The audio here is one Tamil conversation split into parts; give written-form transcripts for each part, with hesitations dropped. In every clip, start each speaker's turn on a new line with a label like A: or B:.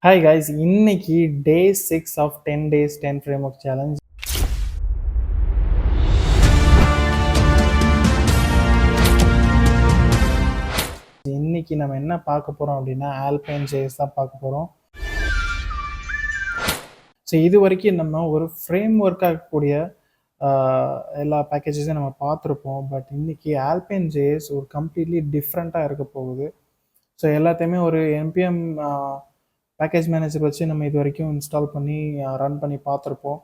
A: Hi guys, இன்னைக்கு டே 6 ஆஃப் 10 days 10 framework challenge. இன்னைக்கு நம்ம என்ன பார்க்க போறோம் அப்படின்னா AlpineJS தான் பார்க்க போறோம். ஸோ இது வரைக்கும் நம்ம ஒரு ஃப்ரேம் ஒர்க் ஆகக்கூடிய எல்லா பேக்கேஜஸையும் நம்ம பார்த்துருப்போம். பட் இன்னைக்கு AlpineJS ஒரு கம்ப்ளீட்லி டிஃப்ரெண்ட்டாக இருக்க போகுது. ஸோ எல்லாத்தையுமே ஒரு npm பேக்கேஜ் மேனேஜர் வச்சு நம்ம இது வரைக்கும் இன்ஸ்டால் பண்ணி ரன் பண்ணி பார்த்துருப்போம்.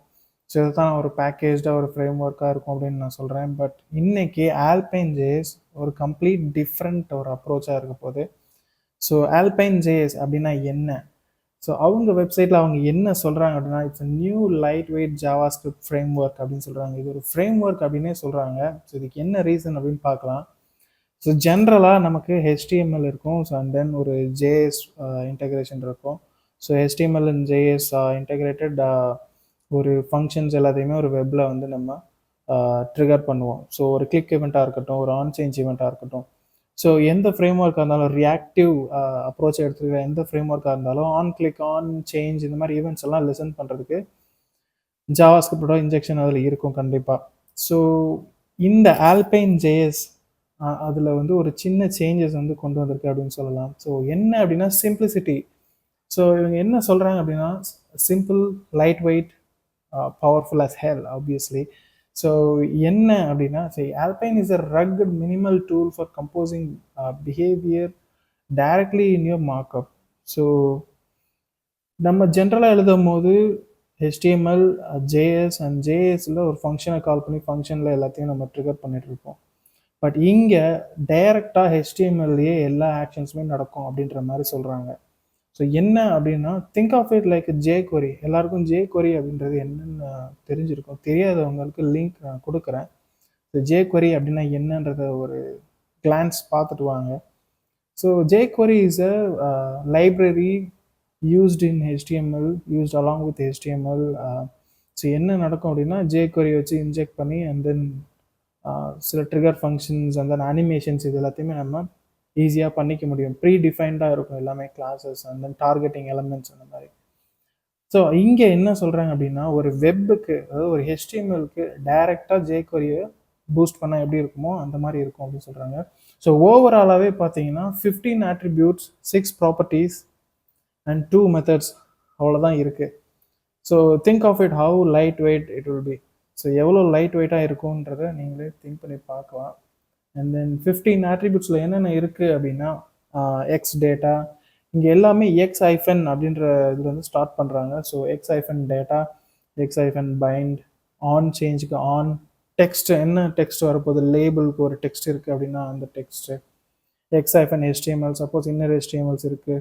A: ஸோ இதுதான் ஒரு பேக்கேஜாக ஒரு ஃப்ரேம் ஒர்க்காக இருக்கும் அப்படின்னு நான் சொல்கிறேன். பட் இன்னைக்கு AlpineJS ஒரு கம்ப்ளீட் டிஃப்ரெண்ட் ஒரு அப்ரோச்சாக இருக்க போகுது. ஸோ AlpineJS அப்படின்னா என்ன? ஸோ அவங்க வெப்சைட்டில் அவங்க என்ன சொல்கிறாங்க அப்படின்னா it's new light weight JavaScript frame work அப்படின்னு சொல்கிறாங்க. இது ஒரு ஃப்ரேம் ஒர்க் அப்படின்னே சொல்கிறாங்க. ஸோ இதுக்கு என்ன ரீசன் அப்படின்னு பார்க்கலாம். ஸோ ஜென்ரலாக நமக்கு HTML இருக்கும். ஸோ அண்ட் தென் ஒரு JS இன்டெகிரேஷன் இருக்கும். So HTML and JS integrated ஒரு ஃபங்க்ஷன்ஸ் எல்லாத்தையுமே ஒரு வெப்பில் வந்து நம்ம ட்ரிகர் பண்ணுவோம். ஸோ ஒரு கிளிக் ஈவெண்ட்டாக இருக்கட்டும், ஒரு ஆன் சேஞ்ச் ஈவெண்ட்டாக இருக்கட்டும். ஸோ எந்த ஃப்ரேம் ஒர்க்காக இருந்தாலும் ரியாக்டிவ் அப்ரோச் எடுத்துக்கிற எந்த ஃப்ரேம் ஒர்க்காக இருந்தாலும் ஆன் கிளிக், ஆன் சேஞ்ச் இந்த மாதிரி ஈவெண்ட்ஸ் எல்லாம் லிசன் பண்ணுறதுக்கு ஜாவாஸ்கிரிப்டோட இன்ஜெக்ஷன் அதில் இருக்கும் கண்டிப்பாக. ஸோ இந்த AlpineJS அதில் வந்து ஒரு சின்ன சேஞ்சஸ் வந்து கொண்டு வந்திருக்கு அப்படின்னு சொல்லலாம். ஸோ என்ன அப்படின்னா சிம்பிளிசிட்டி. ஸோ இவங்க என்ன சொல்கிறாங்க அப்படின்னா simple, light weight, powerful as hell obviously. So என்ன அப்படின்னா Alpine is a rugged minimal tool for composing behavior directly in your markup. So நம்ம ஜென்ரலாக எழுதும் போது HTML, JS அண்ட் JSல ஒரு ஃபங்க்ஷனை கால் பண்ணி ஃபங்க்ஷனில் எல்லாத்தையும் நம்ம ட்ரிகர் பண்ணிட்டு இருப்போம். பட் இங்கே டைரக்டாக HTMLயே எல்லா ஆக்ஷன்ஸுமே நடக்கும் அப்படின்ற மாதிரி சொல்கிறாங்க. ஸோ என்ன அப்படின்னா think of it like jQuery. எல்லாருக்கும் jQuery அப்படின்றது என்னென்னு தெரிஞ்சிருக்கும். தெரியாதவங்களுக்கு லிங்க் நான் கொடுக்குறேன். ஸோ jQuery அப்படின்னா என்னன்றத ஒரு கிளான்ஸ் பார்த்துட்டு வாங்க. So jQuery is a library used in HTML, used along with HTML. So என்ன நடக்கும் அப்படின்னா jQuery வச்சு இன்ஜெக்ட் பண்ணி அண்ட் தென் சில trigger functions and then animations இது எல்லாத்தையுமே நம்ம ஈஸியாக பண்ணிக்க முடியும். ப்ரீ டிஃபைன்டாக இருக்கும் எல்லாமே, classes and then targeting elements அந்த மாதிரி. ஸோ இங்கே என்ன சொல்கிறாங்க அப்படின்னா ஒரு வெப்புக்கு, அதாவது ஒரு HTMLக்கு டைரெக்டாக jQuery பூஸ்ட் பண்ணால் எப்படி இருக்குமோ அந்த மாதிரி இருக்கும் அப்படின்னு சொல்கிறாங்க. ஸோ ஓவராலாகவே பார்த்தீங்கன்னா 15 attributes, 6 ப்ராப்பர்ட்டிஸ் அண்ட் 2 மெத்தட்ஸ் அவ்வளோதான் இருக்குது. So think of it how light weight it will be. So எவ்வளோ லைட் வெயிட்டாக இருக்கும்ன்றதை நீங்களே திங்க் பண்ணி பார்க்கலாம். அண்ட் தென் 15 attributesல என்னென்ன இருக்குது அப்படின்னா எக்ஸ் டேட்டா, இங்கே எல்லாமே எக்ஸ் ஐஃபன் அப்படின்ற இதில் வந்து ஸ்டார்ட் பண்ணுறாங்க. So x hyphen data, x hyphen bind, on சேஞ்சுக்கு ஆன், டெக்ஸ்ட் என்ன டெக்ஸ்ட் வரப்போகுது, லேபிளுக்கு ஒரு டெக்ஸ்ட் இருக்குது அப்படின்னா அந்த text, x hyphen HTML, suppose inner HTMLs இருக்குது,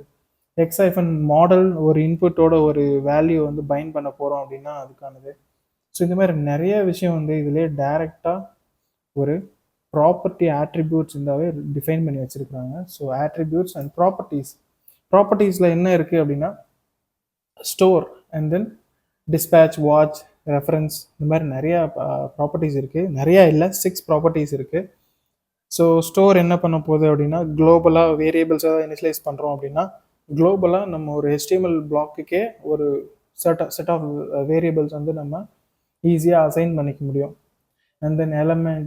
A: எக்ஸ் ஐஃபன் மாடல் ஒரு இன்புட்டோட ஒரு வேல்யூ வந்து பைண்ட் பண்ண போகிறோம் அப்படின்னா அதுக்கானது. ஸோ இந்த மாதிரி நிறைய விஷயம் வந்து இதிலே டைரெக்டாக ஒரு ப்ராப்பர்ட்டி ஆட்ரிபியூட்ஸ் இருந்தாவே டிஃபைன் பண்ணி வச்சுருக்காங்க. ஸோ ஆட்ரிபியூட்ஸ் அண்ட் ப்ராப்பர்ட்டிஸில் என்ன இருக்குது அப்படின்னா store and then dispatch, watch, reference, இந்த மாதிரி நிறையா ப்ராப்பர்ட்டிஸ் இருக்குது. நிறையா இல்லை, 6 ப்ராப்பர்ட்டிஸ் இருக்குது. ஸோ ஸ்டோர் என்ன பண்ண போகுது அப்படின்னா குளோபலாக வேரியபிள்ஸ் ஏதாவது இனிஷியலைஸ் பண்ணுறோம் அப்படின்னா குளோபலாக நம்ம ஒரு HTML பிளாக்குக்கே ஒரு செட் ஆஃப் வேரியபிள்ஸ் வந்து நம்ம ஈஸியாக அசைன் பண்ணிக்க முடியும். And then element,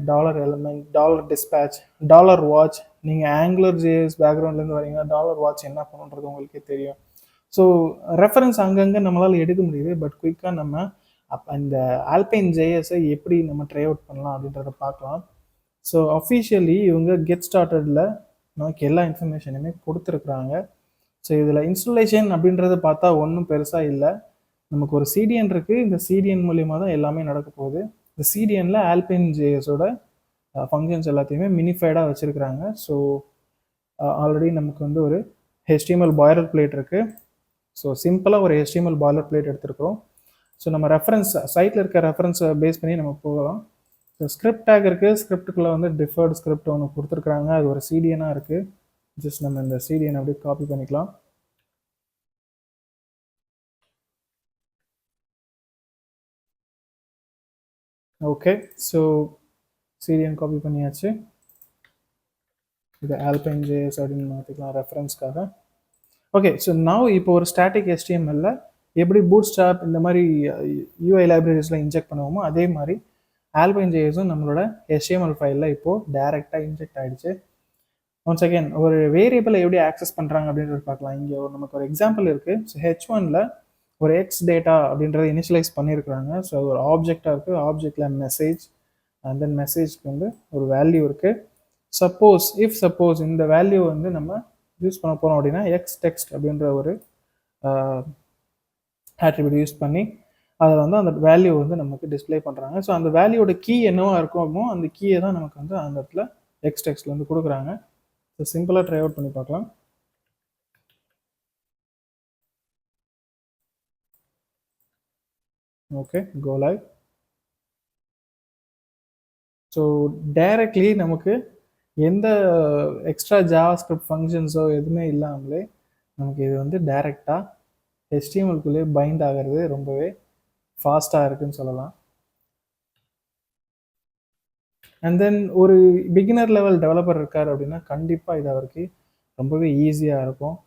A: dollar dispatch, dollar watch. நீங்கள் AngularJS பேக்ரவுண்ட்லேருந்து வரீங்கன்னா டாலர் வாட்ச் என்ன பண்ணுன்றது உங்களுக்கே தெரியும். ஸோ ரெஃபரன்ஸ் அங்கங்கே நம்மளால் எடுக்க முடியுது. பட் குயிக்காக நம்ம இந்த AlpineJS எப்படி நம்ம ட்ரை அவுட் பண்ணலாம் அப்படின்றத பார்க்கலாம். ஸோ அஃபிஷியலி இவங்க கெட் ஸ்டார்டடில் நமக்கு எல்லா இன்ஃபர்மேஷனுமே கொடுத்துருக்குறாங்க. ஸோ இதில் இன்ஸ்டலேஷன் அப்படின்றத பார்த்தா ஒன்றும் பெருசாக இல்லை. நமக்கு ஒரு CDN இருக்குது. இந்த CDN மூலியமாக தான் எல்லாமே நடக்க போகுது. இந்த CDNல AlpineJSோட ஃபங்க்ஷன்ஸ் எல்லாத்தையுமே மினிஃபைடாக வச்சுருக்குறாங்க. ஸோ ஆல்ரெடி நமக்கு வந்து ஒரு HTML பாய்லர் பிளேட் இருக்குது. ஸோ சிம்பிளாக ஒரு HTML பாய்லர் பிளேட் எடுத்துருக்கிறோம். ஸோ நம்ம ரெஃபரன்ஸ் சைட்டில் இருக்க ரெஃபரன்ஸை பேஸ் பண்ணி நம்ம போகலாம். ஸோ ஸ்கிரிப்ட் டேக் இருக்குது. ஸ்கிரிப்டுக்குள்ளே வந்து டிஃபர்டு ஸ்கிரிப்ட் ஒன்று கொடுத்துருக்குறாங்க. அது ஒரு CDNாக இருக்குது. ஜஸ்ட் நம்ம இந்த CDN அப்படியே காப்பி பண்ணிக்கலாம். ஓகே, ஸோ CDN காப்பி பண்ணியாச்சு. இது AlpineJS அப்படின்னு மாற்றிக்கலாம் ரெஃபரன்ஸ்க்காக. ஓகே, ஸோ நவ் இப்போ ஒரு ஸ்டாட்டிக் HTML எப்படி பூட் ஸ்டாப் இந்த மாதிரி UI லைப்ரரிஸில் இன்ஜெக்ட் பண்ணுவோமோ அதே மாதிரி AlpineJSம் நம்மளோட HTML ஃபைலில் இப்போது டைரெக்டாக இன்ஜெக்ட் ஆகிடுச்சு. ஒன்ஸ் அகேன் ஒரு வேரியபிளை எப்படி ஆக்சஸ் பண்ணுறாங்க அப்படின்றது பார்க்கலாம். இங்கே நமக்கு ஒரு எக்ஸாம்பிள் இருக்குது. ஸோ H1ல ஒரு எக்ஸ் டேட்டா அப்படின்றத இனிஷியலைஸ் பண்ணியிருக்கிறாங்க. ஸோ ஒரு ஆப்ஜெக்டாக இருக்குது. ஆப்ஜெக்டில் மெசேஜ் அண்ட் தென் மெசேஜ்க்கு வந்து ஒரு வேல்யூ இருக்குது. சப்போஸ் இந்த வேல்யூ வந்து நம்ம யூஸ் பண்ண போகிறோம் அப்படின்னா எக்ஸ் டெக்ஸ்ட் அப்படின்ற ஒரு ஆட்ரிபியூட் யூஸ் பண்ணி அதை வந்து அந்த வேல்யூ வந்து நமக்கு டிஸ்பிளே பண்ணுறாங்க. ஸோ அந்த வேல்யூவோட கீ என்னவா இருக்குமோ அந்த கீயை தான் நமக்கு வந்து அந்த இடத்துல எக்ஸ் டெக்ஸ்ட்ல வந்து கொடுக்குறாங்க. ஸோ சிம்பிளாக ட்ரை அவுட் பண்ணி பார்க்கலாம். Okay, go live. So directly நமக்கு எந்த எக்ஸ்ட்ரா ஜாவாஸ்கிரிப்ட் ஃபங்க்ஷன்ஸோ எதுவுமே இல்லாமலே நமக்கு இது வந்து டைரெக்டாக HTML-குள்ளே பைண்ட் ஆகிறது ரொம்பவே ஃபாஸ்ட்டாக இருக்குன்னு சொல்லலாம். அண்ட் தென் ஒரு பிகினர் லெவல் டெவலப்பர் இருக்கார் அப்படின்னா கண்டிப்பாக இது அவருக்கு ரொம்பவே ஈஸியாக இருக்கும்.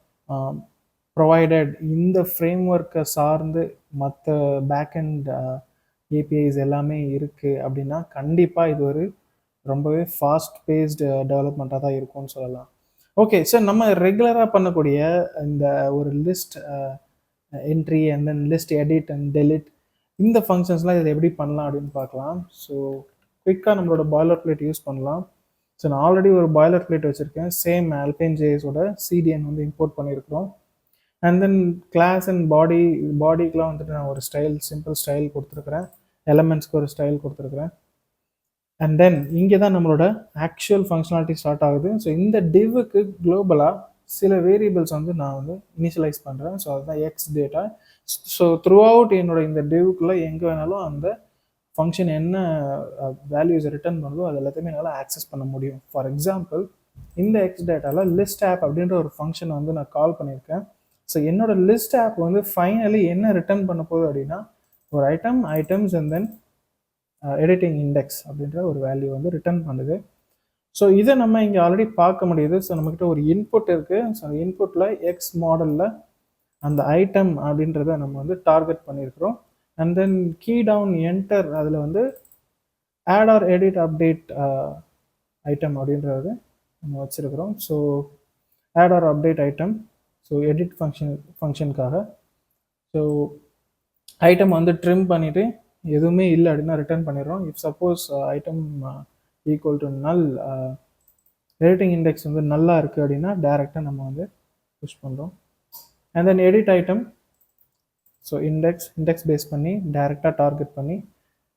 A: ப்ரொவைடட் இந்த ஃப்ரேம் ஒர்க்கை சார்ந்து மற்ற பேக்அண்ட் ஏபிஐஸ் எல்லாமே இருக்குது அப்படின்னா கண்டிப்பாக இது ஒரு ரொம்பவே ஃபாஸ்ட் பேஸ்டு டெவலப்மெண்ட்டாக தான் இருக்கும்னு சொல்லலாம். ஓகே, ஸோ நம்ம ரெகுலராக பண்ணக்கூடிய இந்த ஒரு list entry and then list edit and delete இந்த ஃபங்க்ஷன்ஸ்லாம் இதை எப்படி பண்ணலாம் அப்படின்னு பார்க்கலாம். ஸோ குயிக்காக நம்மளோட பாய்லர் பிளேட் யூஸ் பண்ணலாம். ஸோ நான் ஆல்ரெடி ஒரு பாய்லர் பிளேட் வச்சுருக்கேன். சேம் AlpineJSோட CDN வந்து இம்போர்ட் பண்ணியிருக்கிறோம். அண்ட் தென் கிளாஸ் அண்ட் பாடிக்கெலாம் வந்துட்டு நான் ஒரு சிம்பிள் ஸ்டைல் கொடுத்துருக்குறேன். எலமெண்ட்ஸ்க்கு ஒரு ஸ்டைல் கொடுத்துருக்குறேன். அண்ட் தென் இங்கே தான் நம்மளோட ஆக்சுவல் ஃபங்க்ஷனாலிட்டி ஸ்டார்ட் ஆகுது. ஸோ இந்த டிவ்வுக்கு குளோபலாக சில வேரியபிள்ஸ் வந்து நான் வந்து இனிஷியலைஸ் பண்ணுறேன். ஸோ அதுதான் X data. So through out என்னோட இந்த டிவ்வுக்குள்ளே எங்கே வேணாலும் அந்த ஃபங்க்ஷன் என்ன வேல்யூஸை ரிட்டர்ன் பண்ணுதோ அது எல்லாத்தையுமே என்னால் ஆக்சஸ் பண்ண முடியும். ஃபார் எக்ஸாம்பிள் இந்த எக்ஸ் டேட்டாவில் லிஸ்ட் ஆப் அப்படின்ற ஒரு ஃபங்க்ஷனை வந்து நான் கால் பண்ணியிருக்கேன். ஸோ என்னோட லிஸ்ட் ஆப் வந்து ஃபைனலி என்ன ரிட்டர்ன் பண்ண போகுது அப்படின்னா ஒரு items and then editing index அப்படின்ற ஒரு வேல்யூ வந்து ரிட்டர்ன் பண்ணுது. ஸோ இதை நம்ம இங்கே ஆல்ரெடி பார்க்க முடியுது. ஸோ நம்மக்கிட்ட ஒரு இன்புட் இருக்குது. ஸோ அந்த இன்புட்டில் எக்ஸ் மாடலில் அந்த ஐட்டம் அப்படின்றத நம்ம வந்து டார்கெட் பண்ணியிருக்கிறோம். And then key down enter அதில் வந்து add or edit update item அப்படின்றது நம்ம வச்சுருக்கிறோம். So add or update item, so edit ஃபங்க்ஷனுக்காக. ஸோ ஐட்டம் வந்து ட்ரிம் பண்ணிவிட்டு எதுவுமே இல்லை அப்படின்னா ரிட்டர்ன் பண்ணிடுறோம். If suppose item equal to null, editing index வந்து நல்லா இருக்குது அப்படின்னா டைரெக்டாக நம்ம வந்து புஷ் பண்ணுறோம். And then edit item, so index pass பண்ணி டைரெக்டாக டார்கெட் பண்ணி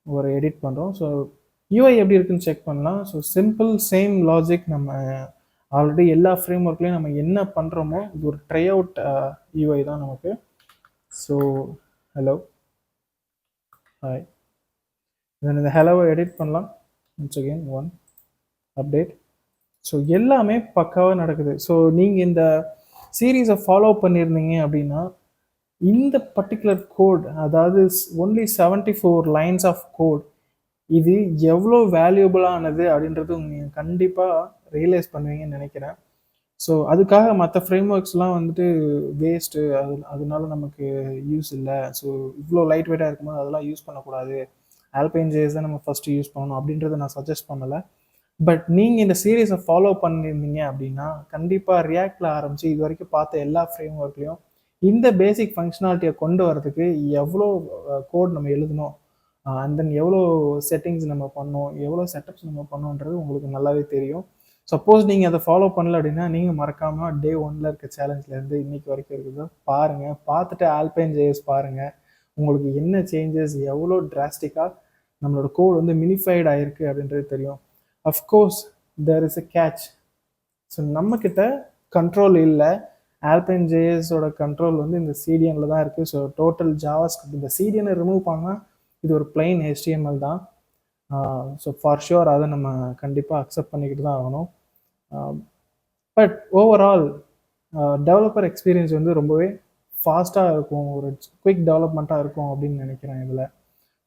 A: ஒரு எடிட் பண்ணுறோம். ஸோ யூஐ எப்படி இருக்குன்னு செக் பண்ணலாம். ஸோ சிம்பிள் சேம் லாஜிக் நம்ம ஆல்ரெடி எல்லா ஃப்ரேம் ஒர்க்லேயும் நம்ம என்ன பண்ணுறோமோ இது ஒரு ட்ரை அவுட் யூஐ தான் நமக்கு. ஸோ ஹலோ, ஹாய், தென் இந்த ஹலோவை எடிட் பண்ணலாம். Once again one update. So எல்லாமே பக்காவாக நடக்குது. ஸோ நீங்கள் இந்த சீரீஸை ஃபாலோ பண்ணியிருந்தீங்க அப்படின்னா இந்த பர்டிகுலர் கோட், அதாவது ஒன்லி 74 லைன்ஸ் ஆஃப் கோட், இது எவ்வளோ வேல்யூபிளானது அப்படின்றது நீங்கள் கண்டிப்பாக ரியலைஸ் பண்ணுவீங்கன்னு நினைக்கிறேன். ஸோ அதுக்காக மற்ற ஃப்ரேம் ஒர்க்ஸ்லாம் வந்துட்டு வேஸ்ட்டு, அதனால நமக்கு யூஸ் இல்லை. ஸோ இவ்வளோ லைட் வெயிட்டாக இருக்கும்போது அதெல்லாம் யூஸ் பண்ணக்கூடாது, AlpineJS தான் நம்ம ஃபஸ்ட்டு யூஸ் பண்ணணும் அப்படின்றத நான் சஜஸ்ட் பண்ணலை. பட் நீங்கள் இந்த சீரீஸை ஃபாலோ பண்ணியிருந்தீங்க அப்படின்னா கண்டிப்பாக ரியாக்டில் ஆரம்பித்து இது வரைக்கும் பார்த்த எல்லா ஃப்ரேம் ஒர்க்லேயும் இந்த பேசிக் ஃபங்க்ஷனாலிட்டியை கொண்டு வரதுக்கு எவ்வளோ கோட் நம்ம எழுதணும், அண்ட் தென் எவ்வளோ செட்டிங்ஸ் நம்ம பண்ணோம், எவ்வளோ செட்டப்ஸ் நம்ம பண்ணோன்றது உங்களுக்கு நல்லாவே தெரியும். சப்போஸ் நீங்கள் அதை ஃபாலோ பண்ணல அப்படின்னா நீங்கள் மறக்காமல் டே 1ல் இருக்க சேலஞ்சிலேருந்து இன்றைக்கி வரைக்கும் இருக்குது பாருங்கள். பார்த்துட்டு AlpineJS பாருங்கள், உங்களுக்கு என்ன சேஞ்சஸ், எவ்வளோ டிராஸ்டிக்காக நம்மளோட கோட் வந்து மினிஃபைட் ஆகிருக்கு அப்படின்றது தெரியும். Of course there is a catch. So நம்மக்கிட்ட கண்ட்ரோல் இல்லை. AlpineJSோட கண்ட்ரோல் வந்து இந்த CDNல தான் இருக்குது. ஸோ டோட்டல் ஜாவாஸ்கிரிப்ட் இந்த CDNை ரிமூவ் பண்ணால் இது ஒரு பிளைன் HTML தான். ஸோ ஃபார் ஷுர் அதை நம்ம கண்டிப்பாக அக்செப்ட் பண்ணிக்கிட்டு தான் ஆகணும். பட் ஓவரால் டெவலப்பர் எக்ஸ்பீரியன்ஸ் வந்து ரொம்பவே ஃபாஸ்ட்டாக இருக்கும், ஒரு குயிக் டெவலப்மெண்ட்டாக இருக்கும் அப்படின்னு நினைக்கிறேன் இதில்.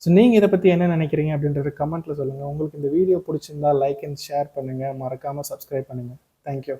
A: ஸோ நீங்கள் இதை பற்றி என்ன நினைக்கிறீங்க அப்படின்றது கமெண்ட்டில் சொல்லுங்கள். உங்களுக்கு இந்த வீடியோ பிடிச்சிருந்தா லைக் அண்ட் ஷேர் பண்ணுங்கள், மறக்காமல் சப்ஸ்கிரைப் பண்ணுங்கள். தேங்க்யூ.